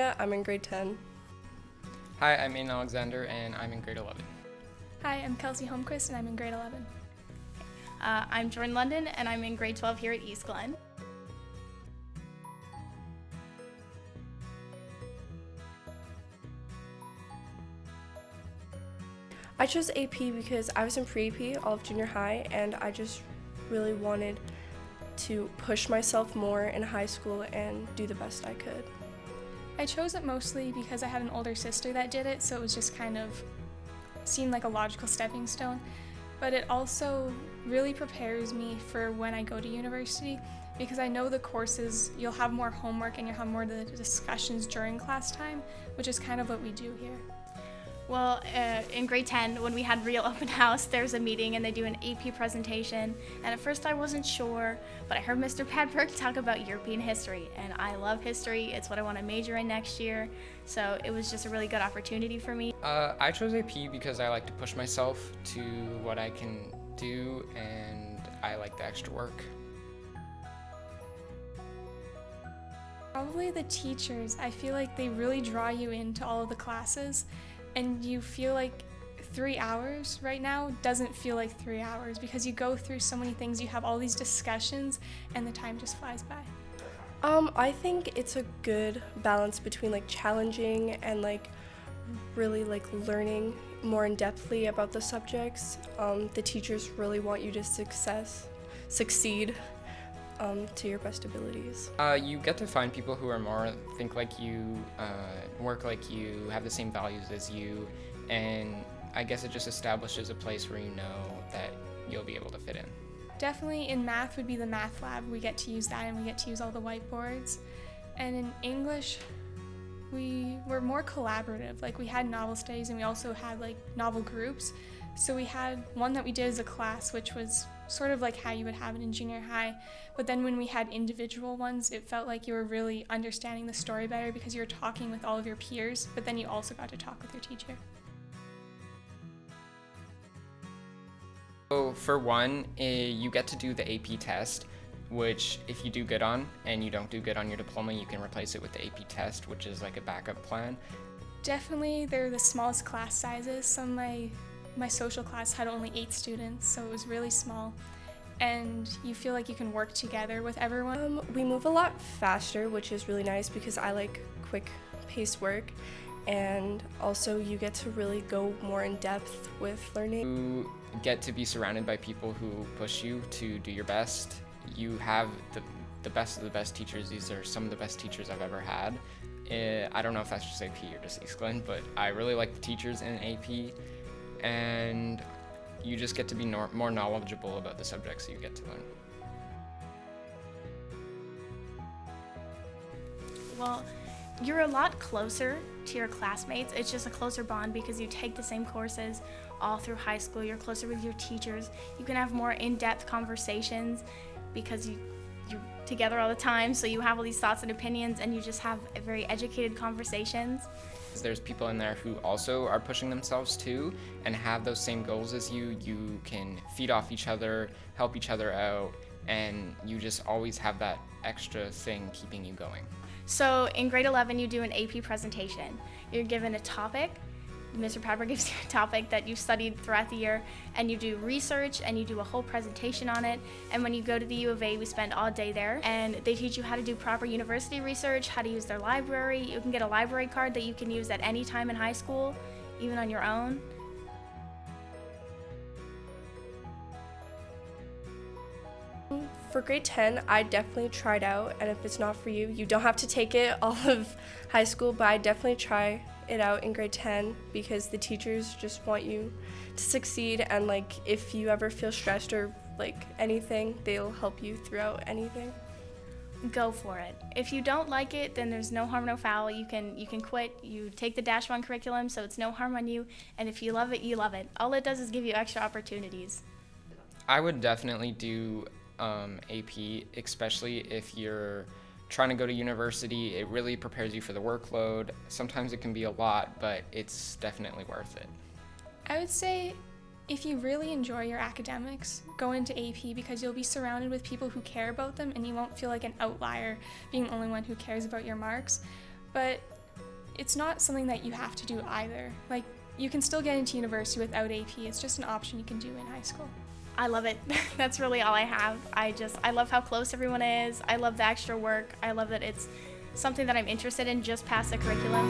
Sophia. I'm in grade 10. Hi, I'm Aiden Alexander, and I'm in grade 11. Hi, I'm Kelsey Holmquist, and I'm in grade 11. I'm Jordan London, and I'm in grade 12 here at Eastglen. I chose AP because I was in pre-AP all of junior high, and I just really wanted to push myself more in high school and do the best I could. I chose it mostly because I had an older sister that did it, so it was just kind of seemed like a logical stepping stone. But it also really prepares me for when I go to university, because I know the courses, you'll have more homework and you'll have more of the discussions during class time, which is kind of what we do here. Well, in grade 10, when we had real open house, there's a meeting and they do an AP presentation. And at first I wasn't sure, but I heard Mr. Padberg talk about European history. And I love history. It's what I want to major in next year. So it was just a really good opportunity for me. I chose AP because I like to push myself to what I can do, and I like the extra work. Probably the teachers. I feel like they really draw you into all of the classes, and you feel like 3 hours right now doesn't feel like 3 hours because you go through so many things, you have all these discussions, and the time just flies by. I think it's a good balance between like challenging and like really like learning more in depthly about the subjects. The teachers really want you to succeed to your best abilities. You get to find people who are more think like you, work like you, have the same values as you, and I guess it just establishes a place where you know that you'll be able to fit in. Definitely in math would be the math lab. We get to use that, and we get to use all the whiteboards. And in English, we were more collaborative. Like we had novel studies, and we also had like novel groups. So we had one that we did as a class, which was sort of like how you would have it in junior high. But then when we had individual ones, it felt like you were really understanding the story better because you were talking with all of your peers, but then you also got to talk with your teacher. So for one, you get to do the AP test, which if you do good on and you don't do good on your diploma, you can replace it with the AP test, which is like a backup plan. Definitely, they're the smallest class sizes. Some of my social class had only 8 students, so it was really small. And you feel like you can work together with everyone. We move a lot faster, which is really nice because I like quick paced work. And also you get to really go more in depth with learning. You get to be surrounded by people who push you to do your best. You have the best of the best teachers. These are some of the best teachers I've ever had. I don't know if that's just AP or just Eastglen, but I really like the teachers in AP, and you just get to be more knowledgeable about the subjects that you get to learn. Well, you're a lot closer to your classmates. It's just a closer bond because you take the same courses all through high school. You're closer with your teachers. You can have more in-depth conversations because you're together all the time, so you have all these thoughts and opinions, and you just have very educated conversations. There's people in there who also are pushing themselves too and have those same goals as you. You can feed off each other, help each other out, and you just always have that extra thing keeping you going. So in grade 11, you do an AP presentation. You're given a topic. Mr. Padberg gives you a topic that you've studied throughout the year, and you do research and you do a whole presentation on it. And when you go to the U of A, we spend all day there, and they teach you how to do proper university research, how to use their library. You can get a library card that you can use at any time in high school, even on your own. For grade 10, I definitely tried out, and if it's not for you, you don't have to take it all of high school, but I definitely try it out in grade 10 because the teachers just want you to succeed, and like if you ever feel stressed or like anything, they'll help you throughout anything. Go for it. If you don't like it, then there's no harm, no foul. You can quit. You take the -1 curriculum, so it's no harm on you, and if you love it, you love it. All it does is give you extra opportunities. I would definitely do AP, especially if you're trying to go to university. It really prepares you for the workload. Sometimes it can be a lot, but it's definitely worth it. I would say if you really enjoy your academics, go into AP because you'll be surrounded with people who care about them, and you won't feel like an outlier being the only one who cares about your marks. But it's not something that you have to do either. Like, you can still get into university without AP. It's just an option you can do in high school. I love it. That's really all I have. I love how close everyone is. I love the extra work. I love that it's something that I'm interested in just past the curriculum.